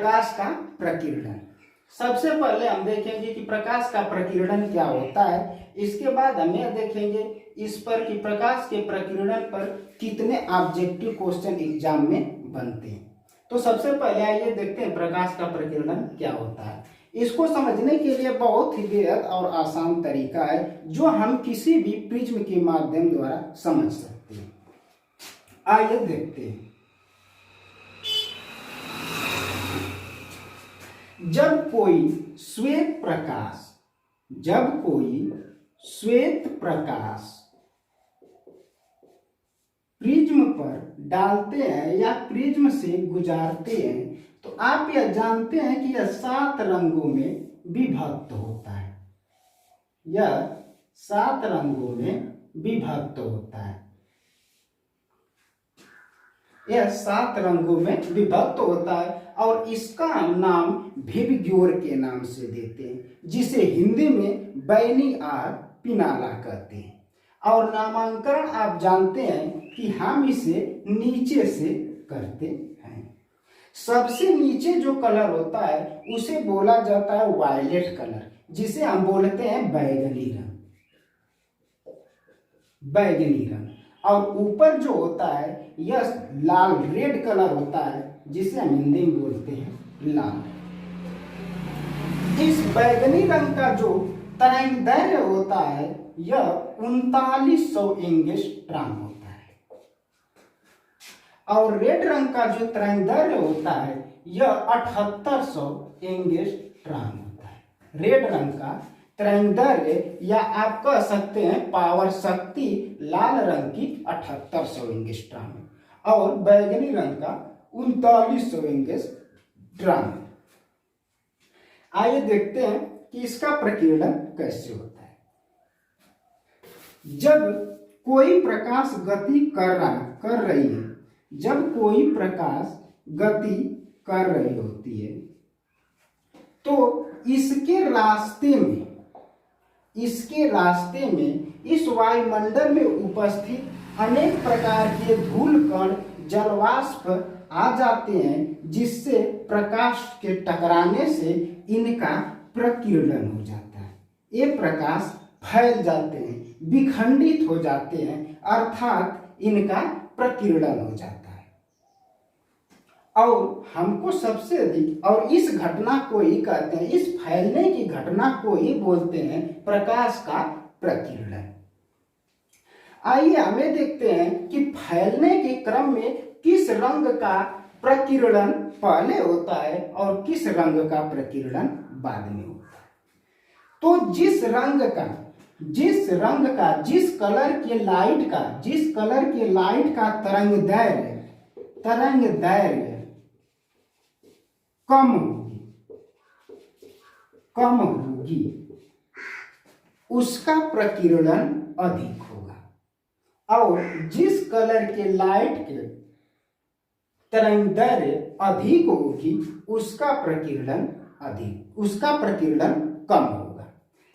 प्रकाश का प्रकीर्णन। सबसे पहले हम देखेंगे कि प्रकाश का प्रकीर्णन क्या होता है, इसके बाद हम यह देखेंगे इस पर कि प्रकाश के प्रकीर्णन पर कितने ऑब्जेक्टिव क्वेश्चन एग्जाम में बनते हैं। तो सबसे पहले आइए देखते हैं प्रकाश का प्रकीर्णन क्या होता है। इसको समझने के लिए बहुत ही बेहद और आसान तरीका है जो हम किसी भी प्रिज्म के माध्यम द्वारा समझ सकते हैं। आइए देखते हैं। जब कोई श्वेत प्रकाश प्रिज्म पर डालते हैं या प्रिज्म से गुजारते हैं तो आप यह जानते हैं कि यह 7 रंगों में विभक्त होता है। यह 7 रंगों में विभक्त होता है। यह 7 रंगों में विभक्त होता है और इसका नाम विबग्योर के नाम से देते हैं, जिसे हिंदी में बैनी आर पिनाला कहते हैं। और नामांकन आप जानते हैं कि हम इसे नीचे से करते हैं। सबसे नीचे जो कलर होता है उसे बोला जाता है वायलेट कलर, जिसे हम बोलते हैं बैगनी रंग। और ऊपर जो होता है यह लाल रेड कलर होता है, जिसे हम हिंदी में बोलते हैं लाल। इस बैगनी रंग का जो तरंगदैर्घ्य होता है यह 3900 एंगस्ट्रॉम होता है और रेड रंग का जो तरंगदैर्घ्य होता है यह 7800 एंगस्ट्रॉम होता है। रेड रंग का तरंगदैर्घ्य या आप कह सकते हैं पावर शक्ति लाल रंग की 7800 एंगस्ट्रॉम और बैगनी रंग का 3900 एंगस्ट्रॉम। आइए देखते हैं कि इसका प्रकीर्णन कैसे होता है। जब कोई प्रकाश गति कर रही है, जब कोई प्रकाश गति कर रही होती है तो इसके रास्ते में इस वायुमंडल में उपस्थित अनेक प्रकार के धूल कण जलवाष्प आ जाते हैं, जिससे प्रकाश के टकराने से इनका प्रकीर्णन हो जाता है। ये प्रकाश फैल जाते हैं, विखंडित हो जाते हैं, अर्थात इनका प्रकीर्णन हो जाता है। और हमको सबसे अधिक और इस घटना को ही कहते हैं, इस फैलने की घटना को ही बोलते हैं प्रकाश का प्रकीर्णन। आइए हमें देखते हैं कि फैलने के क्रम में किस रंग का प्रकीर्णन पहले होता है और किस रंग का प्रकीर्णन बाद में होता है। तो जिस कलर के लाइट का तरंगदैर्घ्य कम होगी उसका प्रकीर्णन अधिक होगा और जिस कलर के लाइट के तरंगदैर्घ्य अधिक होगी उसका प्रकीर्णन कम होगा।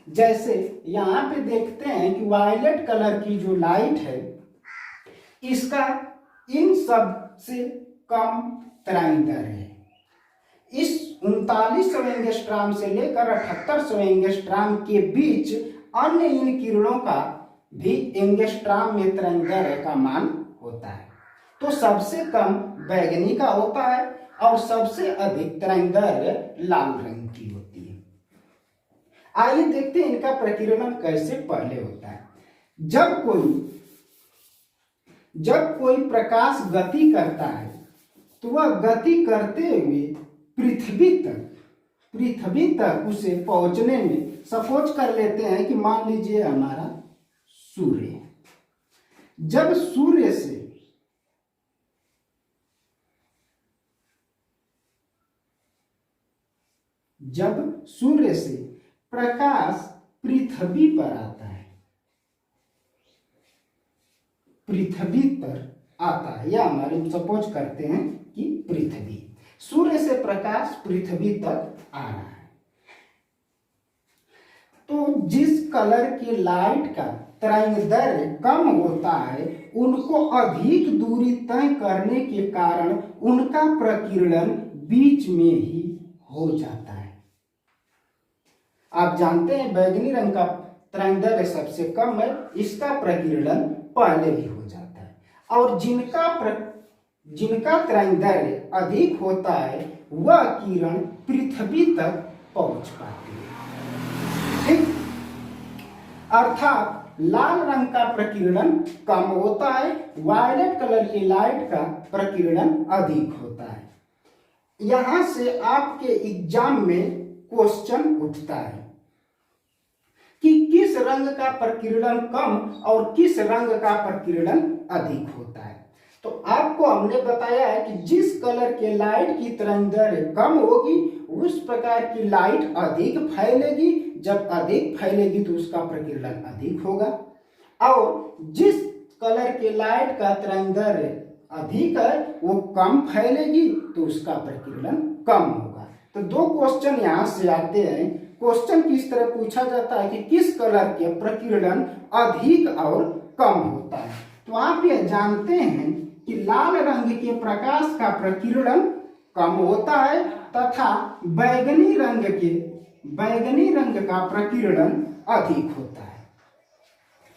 जैसे यहाँ पे देखते हैं कि वायलेट कलर की जो लाइट है इसका इन सब से कम तरंगदैर्घ्य है। इस 3900 एंगस्ट्रॉम से लेकर 7800 एंगस्ट्रॉम के बीच अन्य इन किरणों का भी एंगस्ट्रॉम में तरंगदैर्घ्य का मान होता है। तो सबसे कम बैगनी का होता है और सबसे अधिक तरंगदैर्घ्य लाल रंग की होती है। आइए देखते हैं इनका प्रकीर्णन कैसे पहले होता है। जब कोई प्रकाश गति करता है तो वह गति करते हुए पृथ्वी तक उसे पहुंचने में सपोज कर लेते हैं कि मान लीजिए हमारा सूर्य है। जब सूर्य से प्रकाश पृथ्वी पर आता है, या हमारे सपोज करते हैं कि पृथ्वी, सूर्य से प्रकाश पृथ्वी तक आ रहा है। तो जिस कलर की लाइट का तरंगदैर्घ्य कम होता है उनको अधिक दूरी तय करने के कारण उनका प्रकीर्णन बीच में ही हो जाता है। आप जानते हैं बैगनी रंग का तरंगदैर्घ्य सबसे कम है, इसका प्रकीर्णन पहले ही हो जाता है। और जिनका तरंगदैर्घ्य अधिक होता है वह किरण पृथ्वी तक पहुंच पाती है। ठीक, अर्थात लाल रंग का प्रकीर्णन कम होता है, वायलेट कलर की लाइट का प्रकीर्णन अधिक होता है। यहां से आपके एग्जाम में क्वेश्चन उठता है कि किस रंग का प्रकीर्णन कम और किस रंग का प्रकीर्णन अधिक होता है। तो आपको हमने बताया है कि जिस कलर के लाइट की तरंगदैर्घ्य कम होगी उस प्रकार की लाइट अधिक फैलेगी, जब अधिक फैलेगी तो उसका प्रकीर्णन अधिक होगा, और जिस कलर के लाइट का तरंगदैर्घ्य अधिक है वो कम फैलेगी तो उसका प्रकीर्णन कम होगा। तो दो क्वेश्चन यहाँ से आते हैं। क्वेश्चन किस तरह पूछा जाता है कि किस कलर के प्रकीर्णन अधिक और कम होता है। तो आप यह जानते हैं कि लाल रंग के प्रकाश का प्रकीर्णन कम होता है तथा बैगनी रंग का प्रकीर्णन अधिक होता है।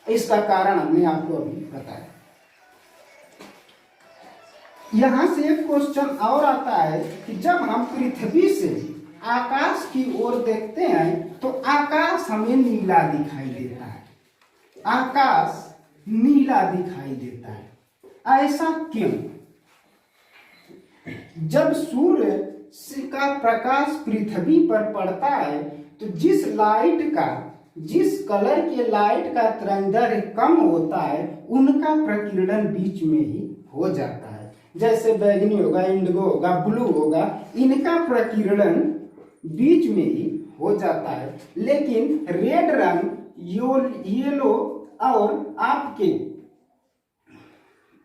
इसका कारण हमने आपको अभी बताया। यहां से एक क्वेश्चन और आता है कि जब हम पृथ्वी से आकाश की ओर देखते हैं तो आकाश हमें नीला दिखाई देता है। आकाश नीला दिखाई देता है, ऐसा क्यों? जब सूर्य का प्रकाश पृथ्वी पर पड़ता है तो जिस कलर के लाइट का तरंगदैर्घ्य कम होता है उनका प्रकीर्णन बीच में ही हो जाता है। जैसे बैगनी होगा, इंडिगो होगा, ब्लू होगा, इनका प्रकीर्णन बीच में ही हो जाता है। लेकिन रेड रंग, येलो और आपके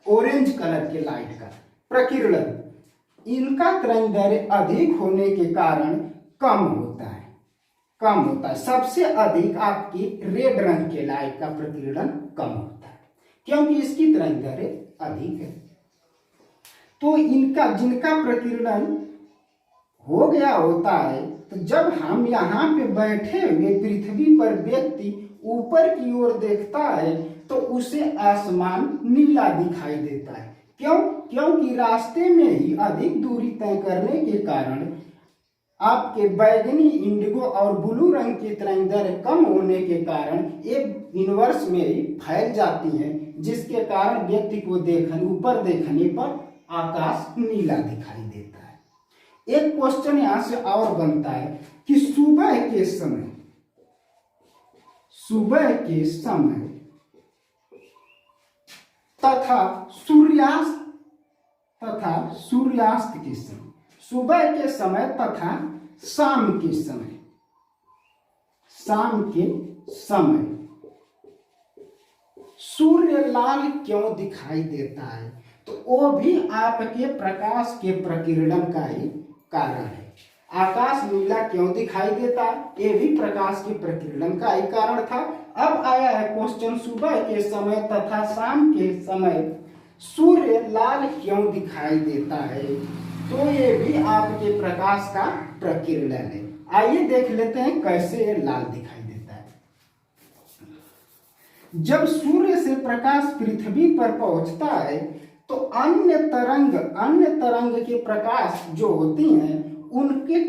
ऑरेंज कलर के लाइट का प्रकीर्णन इनका तरंगदैर्घ्य अधिक होने के कारण कम होता है। सबसे अधिक आपकी रेड रंग के लाइट का प्रकीर्णन कम होता है क्योंकि इसकी तरंगदैर्घ्य अधिक है। तो जिनका प्रकीर्णन हो गया होता है तो जब हम यहाँ पे बैठे हुए पृथ्वी पर व्यक्ति ऊपर की ओर देखता है तो उसे आसमान नीला दिखाई देता है। क्यों? क्योंकि रास्ते में ही अधिक दूरी तय करने के कारण आपके बैगनी, इंडिगो और ब्लू रंग की तरंगदैर्घ्य कम होने के कारण ये यूनिवर्स में ही फैल जाती हैं, जिसके कारण व्यक्ति को ऊपर देखने पर आकाश नीला दिखाई देता है। एक क्वेश्चन यहां से और बनता है कि सुबह के समय तथा सूर्यास्त के समय, सुबह के समय तथा शाम के समय सूर्य लाल क्यों दिखाई देता है? तो वो भी आपके प्रकाश के प्रकीर्णन का ही कारण है। आकाश नीला क्यों दिखाई देता है? ये भी प्रकाश के प्रकीर्णन का ही कारण था। अब आया है क्वेश्चन, सुबह के समय तथा शाम के समय सूर्य लाल क्यों दिखाई देता है? तो ये भी आपके प्रकाश का प्रकीर्णन है। आइए देख लेते हैं कैसे ये लाल दिखाई देता है। जब सूर्य से प्रकाश पृथ्वी पर पहुंचता है तो अन्य तरंग के प्रकाश जो होती हैं उनके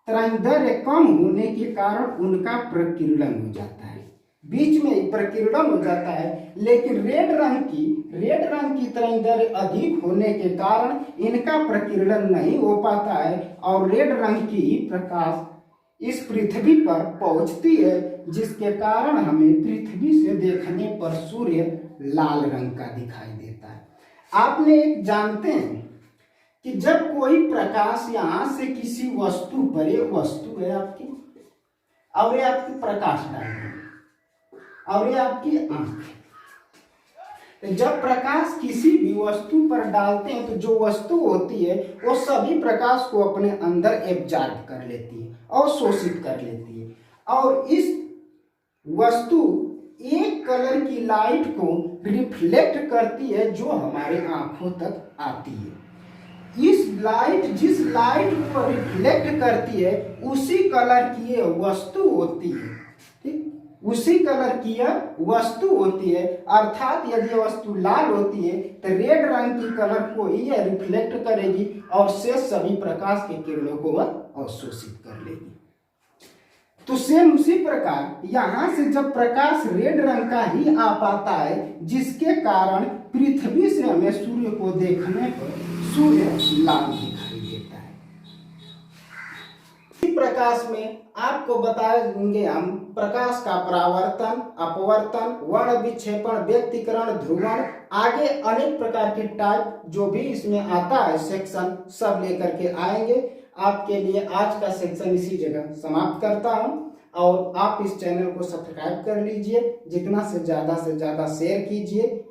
तरंगदैर्घ्य कम होने के कारण उनका प्रकीर्णन हो जाता है, बीच में प्रकीर्णन हो जाता है। लेकिन रेड रंग की तरंगदैर्घ्य अधिक होने के कारण इनका प्रकीर्णन नहीं हो पाता है और रेड रंग की ही प्रकाश इस पृथ्वी पर पहुंचती है, जिसके कारण हमें पृथ्वी से देखने पर सूर्य लाल रंग का दिखाई देता है। आपने एक जानते हैं कि जब कोई प्रकाश यहां से किसी वस्तु पर, एक वस्तु है आपकी और ये आपकी प्रकाश डाल रही है और ये आपकी आंख है, तो जब प्रकाश किसी भी वस्तु पर डालते हैं तो जो वस्तु होती है वो सभी प्रकाश को अपने अंदर एब्जॉर्ब कर लेती है और शोषित कर लेती है, और इस वस्तु एक कलर की लाइट को रिफ्लेक्ट करती है जो हमारे आंखों तक आती है। इस लाइट जिस लाइट को रिफ्लेक्ट करती है उसी कलर की ये वस्तु होती है, ठीक, उसी कलर की यह वस्तु होती है। अर्थात यदि वस्तु लाल होती है तो रेड रंग की कलर को यह रिफ्लेक्ट करेगी और शेष सभी प्रकाश के किरणों को वह अवशोषित कर लेगी। तो सेम उसी प्रकार यहां से जब प्रकाश रेड रंग का ही आ पाता है, जिसके कारण पृथ्वी से हमें सूर्य को देखने पर सूर्य लाल दिखाई देता है। इसी प्रकाश में आपको बताएंगे हम प्रकाश का परावर्तन, अपवर्तन, वर्ण विक्षेपण, व्यक्तीकरण, ध्रुवण, आगे अनेक प्रकार के टाइप जो भी इसमें आता है सेक्शन सब लेकर के आएंगे। आपके लिए आज का सेक्शन इसी जगह समाप्त करता हूं और आप इस चैनल को सब्सक्राइब कर लीजिए, जितना से ज्यादा शेयर कीजिए।